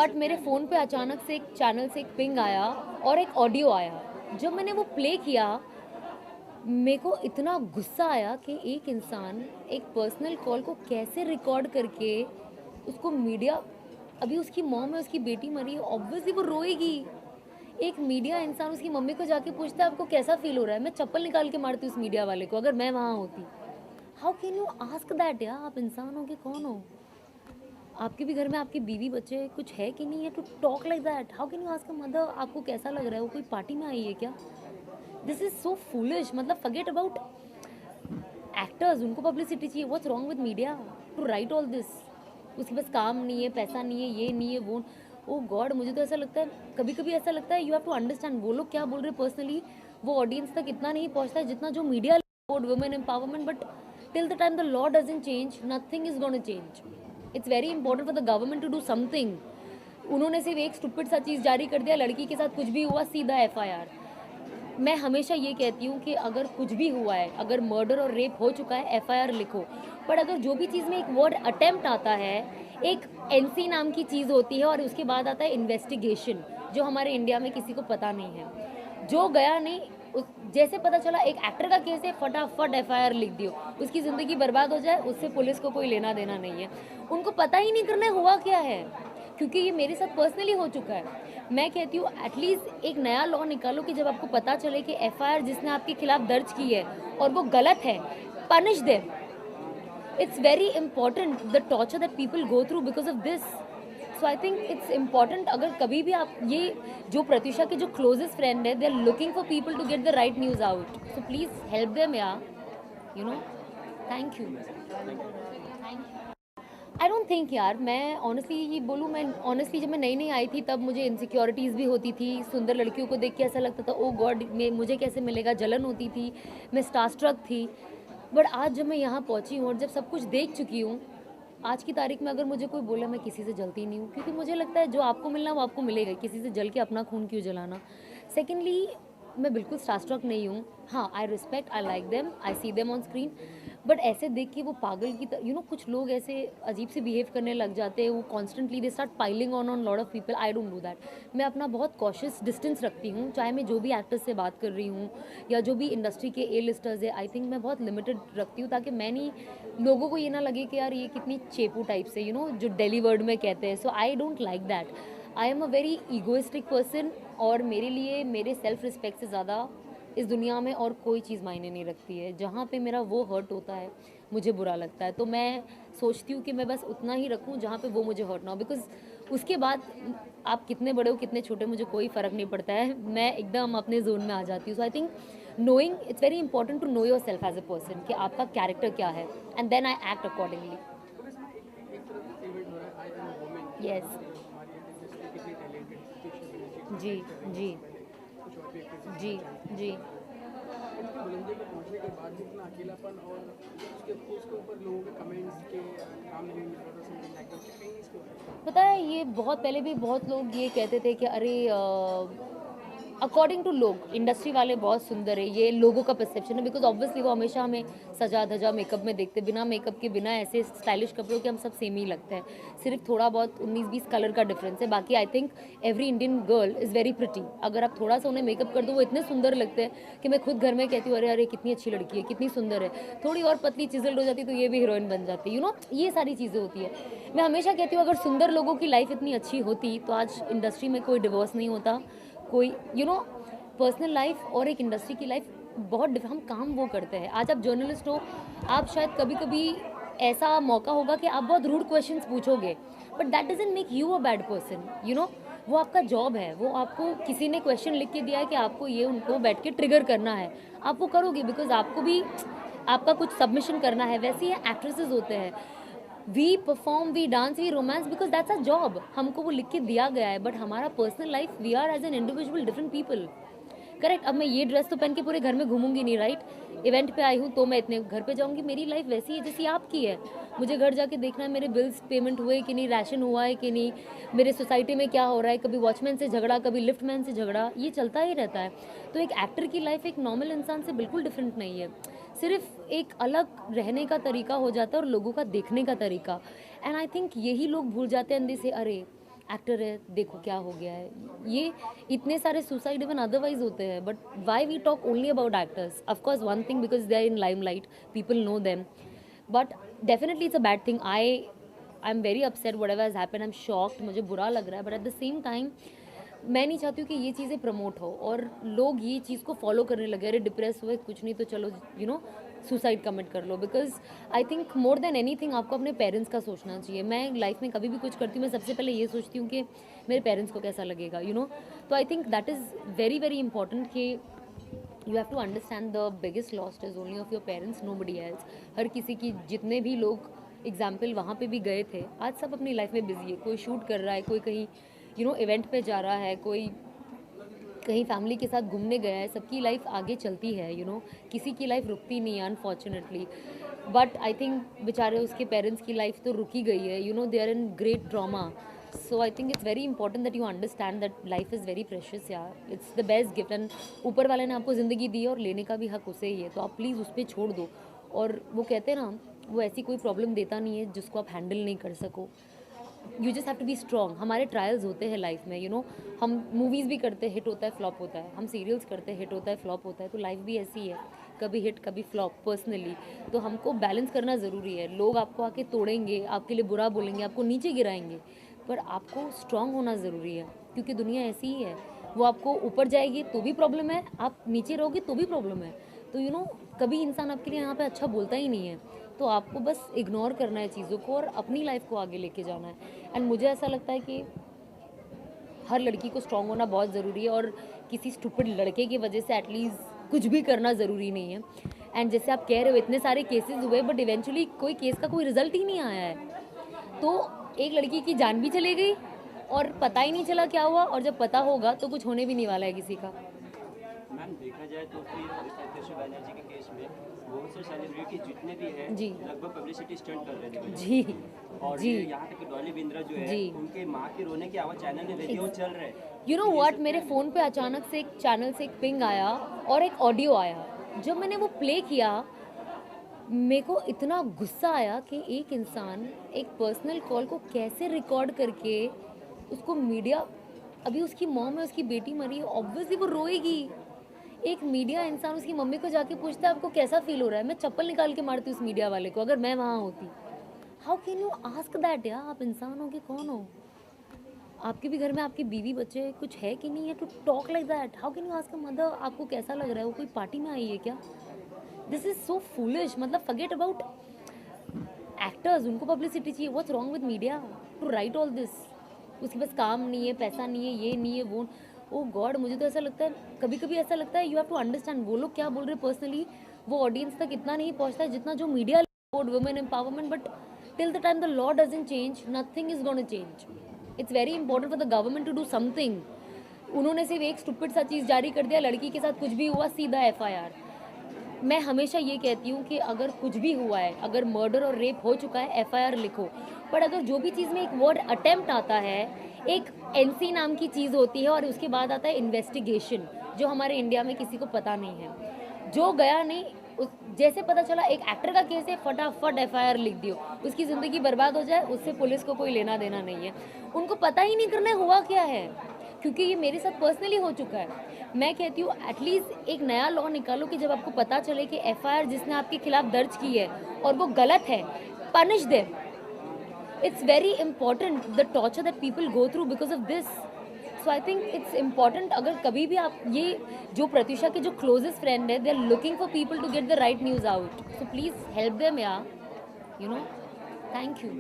What, मेरे phone पे अचानक से एक चैनल से एक पिंग आया और एक ऑडियो आया। जब मैंने वो प्ले किया, मेरे को इतना गुस्सा आया कि एक इंसान एक पर्सनल कॉल को कैसे रिकॉर्ड करके उसको मीडिया, अभी उसकी मॉम है, उसकी बेटी मरी है, ऑब्वियसली वो रोएगी। एक मीडिया इंसान उसकी मम्मी को जाके पूछता है आपको कैसा फील हो रहा है, मैं चप्पल निकाल के मारती उस मीडिया वाले को अगर मैं वहाँ होती। How can you ask that यार, आप इंसान हो कि कौन हो? आपके भी घर में आपके बीवी बच्चे कुछ है कि नहीं है to talk like that? How can you ask a mother आपको कैसा लग रहा है? वो कोई पार्टी में आई है क्या? This is so foolish. मतलब फॉरगेट अबाउट एक्टर्स, उनको पब्लिसिटी चाहिए। What's wrong with media to write all this? उसके पास काम नहीं है, पैसा नहीं है, ये नहीं है, वो। ओ गॉड, मुझे तो ऐसा लगता है, कभी कभी ऐसा लगता है यू हैव टू अंडरस्टैंड वो लोग क्या बोल रहे हैं पर्सनली। वो ऑडियंस तक इतना नहीं पहुंचता है जितना जो media about women empowerment. But till the time the law doesn't change, nothing is gonna change. It's very important for the government to do something. उन्होंने सिर्फ एक स्टूपिड सा चीज़ जारी कर दिया, लड़की के साथ कुछ भी हुआ सीधा एफआईआर। मैं हमेशा ये कहती हूँ कि अगर कुछ भी हुआ है, अगर मर्डर और रेप हो चुका है, एफआईआर लिखो। पर अगर जो भी चीज़ में एक वर्ड अटेम्प्ट आता है, एक एनसी नाम की चीज़ होती है और उसके बाद आता है इन्वेस्टिगेशन, जो हमारे इंडिया में किसी को पता नहीं है। जो गया नहीं, जैसे पता चला एक एक्टर का केस है, फटाफट एफआईआर लिख दियो, उसकी ज़िंदगी बर्बाद हो जाए, उससे पुलिस को कोई लेना देना नहीं है। उनको पता ही नहीं करना हुआ क्या है, क्योंकि ये मेरे साथ पर्सनली हो चुका है। मैं कहती हूँ एटलीस्ट एक नया लॉ निकालो कि जब आपको पता चले कि एफआईआर जिसने आपके खिलाफ दर्ज की है और वो गलत है, punish them. It's very important the torture that people go through because of this. So I think it's important, अगर कभी भी आप ये जो प्रत्युषा के जो क्लोजेस्ट फ्रेंड है, they are looking for people to get the right news out, so please help them यार, you know. Thank you. I don't think यार, मैं ऑनेस्टली ये बोलूँ, मैं ऑनेस्टली जब मैं नई नई आई थी तब मुझे इनसिक्योरिटीज़ भी होती थी। सुंदर लड़कियों को देख के ऐसा लगता था ओ गॉड मुझे कैसे मिलेगा, जलन होती थी, मैं स्टारस्ट्रक थी। बट आज जब मैं यहाँ पहुँची हूँ और जब सब कुछ देख चुकी हूँ, आज की तारीख में अगर मुझे कोई बोला, मैं किसी से जलती नहीं हूँ, क्योंकि मुझे लगता है जो आपको मिलना वो आपको मिलेगा, किसी से जल के अपना खून क्यों जलाना। सेकेंडली, मैं बिल्कुल स्टारस्ट्रक नहीं हूँ। हाँ, I respect, I like them, I see them on screen, but ऐसे देख के वो पागल की तरह, कुछ लोग ऐसे अजीब से बिहेव करने लग जाते हैं। वो constantly they start piling on lot of people. I don't do that. मैं अपना बहुत कॉशियस डिस्टेंस रखती हूँ, चाहे मैं जो भी एक्टर्स से बात कर रही हूँ या जो भी इंडस्ट्री के ए लिस्टर्स है। आई थिंक मैं बहुत लिमिटेड रखती हूँ, ताकि मैं नहीं, लोगों को ये ना लगे कि यार ये कितनी चेपू टाइप से, जो डेली वर्ड में कहते हैं। So I don't like that. I am a very egoistic person, और मेरे लिए मेरे सेल्फ रिस्पेक्ट से ज़्यादा इस दुनिया में और कोई चीज़ मायने नहीं रखती है। जहाँ पे मेरा वो हर्ट होता है, मुझे बुरा लगता है, तो मैं सोचती हूँ कि मैं बस उतना ही रखूँ जहाँ पे वो मुझे हर्ट ना हो। बिकॉज उसके बाद आप कितने बड़े हो कितने छोटे, मुझे कोई फ़र्क नहीं पड़ता है, मैं एकदम अपने जोन में आ जाती हूँ। So I think knowing, it's very important to know yourself as a person कि आपका कैरेक्टर क्या है, and then I act accordingly. Yes. जी। जी। जी। जी। बुलंदी पे पहुंचने के बाद भी इतना अकेलापन, और उसके ऊपर लोगों के कमेंट्स के काम नहीं मिल रहा था, समथिंग लाइक दैट, कहीं इसके ऊपर। पता है, ये बहुत पहले भी बहुत लोग ये कहते थे कि अरे अकॉर्डिंग टू लोग, इंडस्ट्री वाले बहुत सुंदर है, ये लोगों का परसेप्शन है। बिकॉज ऑब्वियसली वो हमेशा हमें सजा धजा मेकअप में देखते, बिना मेकअप के, बिना ऐसे स्टाइलिश कपड़ों के हम सब सेम ही लगते हैं। सिर्फ थोड़ा बहुत 19-20 कलर का डिफरेंस है, बाकी I think every Indian girl is very pretty. अगर आप थोड़ा सा उन्हें मेकअप कर दो, वो इतने सुंदर लगते हैं कि मैं खुद घर में कहती हूँ अरे अरे कितनी अच्छी लड़की है, कितनी सुंदर है। थोड़ी और पतली चिजल्ड हो जाती तो ये भी हीरोइन बन जाती, ये सारी चीज़ें होती है। मैं हमेशा कहती हूँ अगर सुंदर लोगों की लाइफ इतनी अच्छी होती तो आज इंडस्ट्री में कोई डिवोर्स नहीं होता, कोई पर्सनल लाइफ और एक इंडस्ट्री की लाइफ बहुत हम काम वो करते हैं। आज आप जर्नलिस्ट हो, आप शायद कभी कभी ऐसा मौका होगा कि आप बहुत रूड क्वेश्चंस पूछोगे, but that doesn't make you a bad person. वो आपका जॉब है, वो आपको किसी ने क्वेश्चन लिख के दिया है कि आपको ये उनको बैठ के ट्रिगर करना है, आप वो करोगे बिकॉज आपको भी आपका कुछ सबमिशन करना है। वैसे ही एक्ट्रेसेस होते हैं, we perform, we dance, we romance because that's a job, हमको वो लिख के दिया गया है। बट हमारा personal life, we are as an individual different people. Correct. अब मैं ये ड्रेस तो पहन के पूरे घर में घूमूंगी नहीं, राइट? इवेंट पे आई हूँ तो मैं इतने घर पे जाऊंगी। मेरी लाइफ वैसी है जैसी आपकी है। मुझे घर जाके देखना है मेरे बिल्स पेमेंट हुए कि नहीं, राशन हुआ है कि नहीं, मेरे सोसाइटी में क्या हो रहा है, कभी वॉचमैन से झगड़ा, कभी लिफ्टमैन से झगड़ा, ये चलता ही रहता है। तो एक एक्टर की लाइफ एक नॉर्मल इंसान से बिल्कुल डिफरेंट नहीं है, सिर्फ एक अलग रहने का तरीका हो जाता है और लोगों का देखने का तरीका। एंड आई थिंक यही लोग भूल जाते हैं अंदर से, अरे एक्टर है, देखो क्या हो गया है। ये इतने सारे सुसाइड इवन अदरवाइज होते हैं, but why we talk only about actors? Of course one thing, because they are in limelight, people know them, but definitely it's a bad thing. I am very upset whatever has happen, I am shocked, मुझे बुरा लग रहा है, but at the same time मैं नहीं चाहती हूँ कि ये चीज़ें प्रमोट हो और लोग ये चीज़ को फॉलो करने लगे। अरे डिप्रेस हुए, कुछ नहीं तो चलो सुसाइड कमिट कर लो। Because I think more than anything आपको अपने पेरेंट्स का सोचना चाहिए। मैं लाइफ में कभी भी कुछ करती हूँ, मैं सबसे पहले ये सोचती हूँ कि मेरे पेरेंट्स को कैसा लगेगा, तो I think that is very very important कि you have to understand the biggest lost is only of your parents, nobody else. हर किसी की, जितने भी लोग एग्जाम्पल वहाँ पे भी गए थे, आज सब अपनी लाइफ में बिजी है। कोई शूट कर रहा है, कोई कहीं इवेंट पे जा रहा है, कोई कहीं फैमिली के साथ घूमने गया है। सबकी लाइफ आगे चलती है, किसी की लाइफ रुकती नहीं है अनफॉर्चुनेटली। बट आई थिंक बेचारे उसके पेरेंट्स की लाइफ तो रुकी गई है, they are in great drama. So I think it's very important that you understand that life is very precious यार, it's the best gift. And ऊपर वाले ने आपको ज़िंदगी दी है और लेने का भी हक उसे ही है, तो आप प्लीज़ उस पर छोड़ दो। और वो कहते हैं ना, वो ऐसी कोई प्रॉब्लम देता नहीं है जिसको आप हैंडल नहीं कर सको। You just have to be strong. हमारे ट्रायल्स होते हैं लाइफ में, हम मूवीज़ भी करते हैं, हिट होता है, फ्लॉप होता है, हम सीरियल्स करते हैं, हिट होता है, फ्लॉप होता है, तो लाइफ भी ऐसी है, कभी हिट कभी फ्लॉप। पर्सनली तो हमको बैलेंस करना ज़रूरी है। लोग आपको आके तोड़ेंगे, आपके लिए बुरा बोलेंगे, आपको नीचे गिराएंगे, पर आपको स्ट्रॉन्ग होना ज़रूरी है, क्योंकि दुनिया ऐसी ही है। वो आपको ऊपर जाएगी तो भी प्रॉब्लम है, आप नीचे रहोगे तो भी प्रॉब्लम है। तो कभी इंसान आपके लिए यहाँ पे अच्छा बोलता ही नहीं है, तो आपको बस इग्नोर करना है चीज़ों को और अपनी लाइफ को आगे लेके जाना है। एंड मुझे ऐसा लगता है कि हर लड़की को स्ट्रॉन्ग होना बहुत ज़रूरी है, और किसी स्टूपिड लड़के की वजह से एटलीस्ट कुछ भी करना ज़रूरी नहीं है। एंड जैसे आप कह रहे हो, इतने सारे केसेस हुए, बट इवेंचुअली कोई केस का कोई रिजल्ट ही नहीं आया है। तो एक लड़की की जान भी चली गई और पता ही नहीं चला क्या हुआ, और जब पता होगा तो कुछ होने भी नहीं वाला है किसी का। मैम देखा जाए तो फिर सत्येंद्र बैनर्जी के केस में बहुत से सेलिब्रिटी जितने भी हैं जी लगभग पब्लिसिटी स्टंट कर रहे थे जी और जी यहाँ तक कि डॉली बिंद्रा जो है जी। उनके माँ के रोने की आवाज़ चैनल में वीडियो चल रहे हैं। व्हाट, मेरे फ़ोन पे अचानक से एक चैनल से एक पिंग आया और एक ऑडियो आया। जब मैंने वो प्ले किया, मेरे को इतना गुस्सा आया कि एक इंसान एक पर्सनल कॉल को कैसे रिकॉर्ड करके उसको मीडिया, अभी उसकी मॉम है, उसकी बेटी मरी है, ऑब्वियसली वो रोएगी। एक मीडिया इंसान उसकी मम्मी को जाके पूछता है आपको कैसा फील हो रहा है, मैं चप्पल निकाल के मारती उस मीडिया वाले को अगर मैं वहाँ होती। How can you ask that यार? आप इंसान हो कि कौन हो? आपके भी घर में आपकी बीवी बच्चे कुछ है कि नहीं है to talk like that? How can you ask a mother आपको कैसा लग रहा है? वो कोई पार्टी में आई है क्या? This is so foolish. मतलब फॉरगेट अबाउट एक्टर्स, उनको पब्लिसिटी चाहिए। What's wrong with media to write all this? उसके पास काम नहीं है, पैसा नहीं है, ये नहीं है, वो। ओ गॉड, मुझे तो ऐसा लगता है, कभी कभी ऐसा लगता है यू हैव टू अंडरस्टैंड वो लोग क्या बोल रहे हैं। पर्सनली वो ऑडियंस तक इतना नहीं पहुंचता है जितना जो media women empowerment, but till the time the law doesn't change, nothing is gonna change. It's very important for the government to do something. उन्होंने सिर्फ एक स्टूपिड सा चीज़ जारी कर दिया, लड़की के साथ कुछ भी हुआ सीधा FIR। मैं हमेशा ये कहती हूँ कि अगर कुछ भी हुआ है, अगर मर्डर और रेप हो चुका है, FIR लिखो। पर अगर जो भी चीज़ में एक वर्ड अटेम्प्ट आता है, एक NC नाम की चीज़ होती है और उसके बाद आता है इन्वेस्टिगेशन, जो हमारे इंडिया में किसी को पता नहीं है। जो गया नहीं, जैसे पता चला एक एक्टर का केस है, फटाफट FIR लिख दियो, उसकी ज़िंदगी बर्बाद हो जाए, उससे पुलिस को कोई लेना देना नहीं है। उनको पता ही नहीं करना हुआ क्या है, क्योंकि ये मेरे साथ पर्सनली हो चुका है। मैं कहती हूँ एटलीस्ट एक नया लॉ निकालो कि जब आपको पता चले कि FIR जिसने आपके खिलाफ दर्ज की है और वो गलत है, punish them. It's very important the torture that people go through because of this. So I think it's important, अगर कभी भी आप ये जो प्रत्युषा के जो closest friend है, they're looking for people to get the right news out. So please help them, yeah. Thank you.